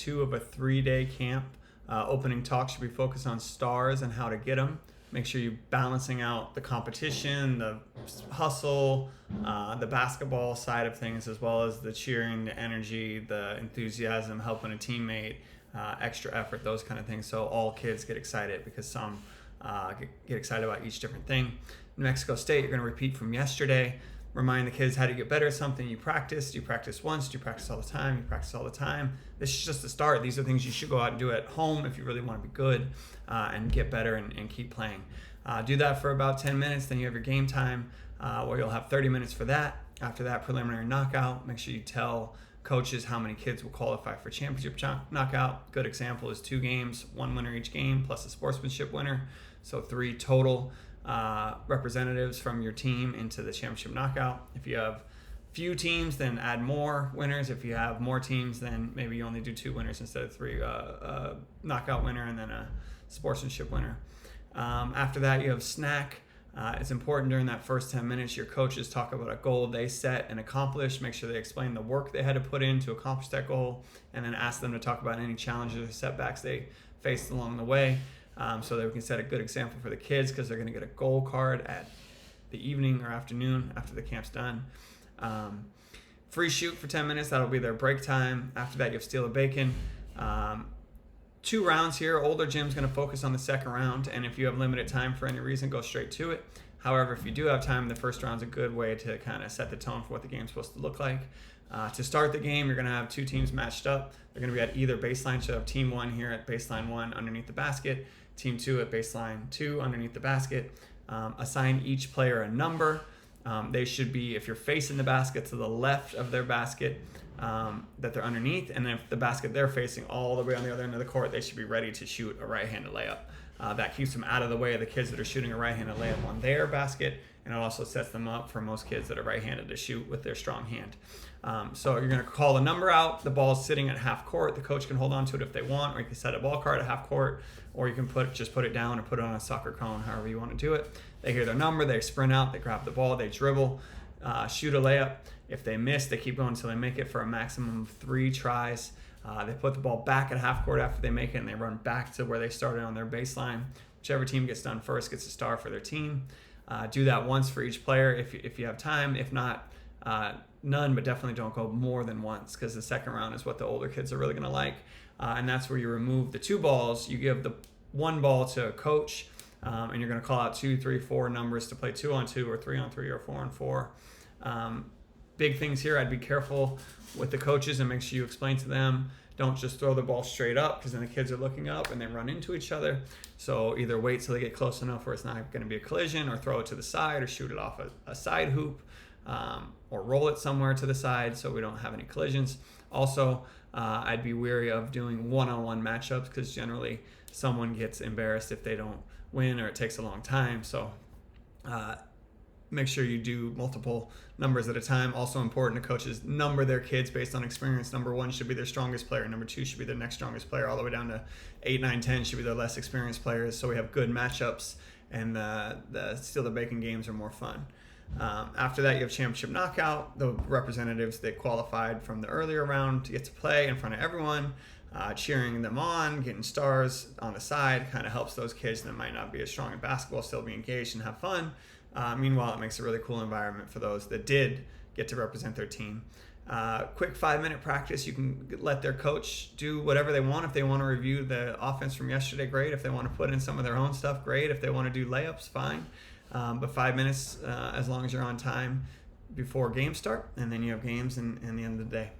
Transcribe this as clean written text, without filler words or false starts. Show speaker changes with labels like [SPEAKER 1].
[SPEAKER 1] 2 of a 3-day camp. Opening talk should be focused on stars and how to get them. Make sure you're balancing out the competition, the hustle, the basketball side of things, as well as the cheering, the energy, the enthusiasm, helping a teammate, extra effort, those kind of things. So all kids get excited because some get excited about each different thing. New Mexico State, you're going to repeat from yesterday. Remind the kids how to get better at something you practiced. You practice once, do you practice all the time? You practice all the time. This is just the start. These are things you should go out and do at home if you really want to be good and get better and keep playing. Do that for about 10 minutes, then you have your game time where you'll have 30 minutes for that. After that preliminary knockout, make sure you tell coaches how many kids will qualify for championship knockout. Good example is 2 games, 1 winner each game plus a sportsmanship winner. So 3 total representatives from your team into the championship knockout. If you have few teams, then add more winners. If you have more teams, then maybe you only do 2 winners instead of 3, a knockout winner and then a sportsmanship winner. After that, you have snack. It's important during that first 10 minutes your coaches talk about a goal they set and accomplished. Make sure they explain the work they had to put in to accomplish that goal, and then ask them to talk about any challenges or setbacks they faced along the way, so that we can set a good example for the kids, because they're going to get a goal card at the evening or afternoon after the camp's done. Free shoot for 10 minutes. That'll be their break time. After that, you have steal a bacon. 2 rounds here. Older Jim's going to focus on the second round, and if you have limited time for any reason, go straight to it. However, if you do have time, the first round's a good way to kind of set the tone for what the game's supposed to look like. To start the game, you're going to have 2 teams matched up. They're going to be at either baseline. So you have team 1 here at baseline 1 underneath the basket, team 2 at baseline 2 underneath the basket. Assign each player a number. They should be, if you're facing the basket, to the left of their basket that they're underneath, and if the basket they're facing all the way on the other end of the court, they should be ready to shoot a right-handed layup. That keeps them out of the way of the kids that are shooting a right-handed layup on their basket, and it also sets them up for most kids that are right-handed to shoot with their strong hand. So you're going to call the number out. The ball's sitting at half court. The coach can hold on to it if they want, or you can set a ball card at half court, or you can just put it down or put it on a soccer cone, however you want to do it. They hear their number, they sprint out, they grab the ball, they dribble, shoot a layup. If they miss, they keep going until they make it for a maximum of 3 tries. They put the ball back at half court after they make it, and they run back to where they started on their baseline. Whichever team gets done first gets a star for their team. Do that once for each player if you have time. If not, none, but definitely don't go more than once, because the second round is what the older kids are really going to like. And that's where you remove the 2 balls. You give the 1 ball to a coach, and you're going to call out 2, 3, 4 numbers to play 2-on-2 or 3-on-3 or 4-on-4. Big things here, I'd be careful with the coaches and make sure you explain to them. Don't just throw the ball straight up, because then the kids are looking up and they run into each other. So either wait till they get close enough where it's not going to be a collision, or throw it to the side, or shoot it off a side hoop, or roll it somewhere to the side so we don't have any collisions. Also, I'd be wary of doing one-on-one matchups, because generally someone gets embarrassed if they don't win or it takes a long time. So make sure you do multiple numbers at a time. Also important to coaches number their kids based on experience. Number 1 should be their strongest player. Number 2 should be their next strongest player. All the way down to 8, 9, 10 should be their less experienced players. So we have good matchups, and the steal the bacon games are more fun. After that, you have championship knockout. The representatives that qualified from the earlier round to get to play in front of everyone, cheering them on, getting stars on the side, kind of helps those kids that might not be as strong in basketball still be engaged and have fun. Meanwhile, it makes a really cool environment for those that did get to represent their team. Quick 5-minute practice. You can let their coach do whatever they want. If they want to review the offense from yesterday, great. If they want to put in some of their own stuff, great. If they want to do layups, fine. But 5 minutes, as long as you're on time before game start, and then you have games and the end of the day.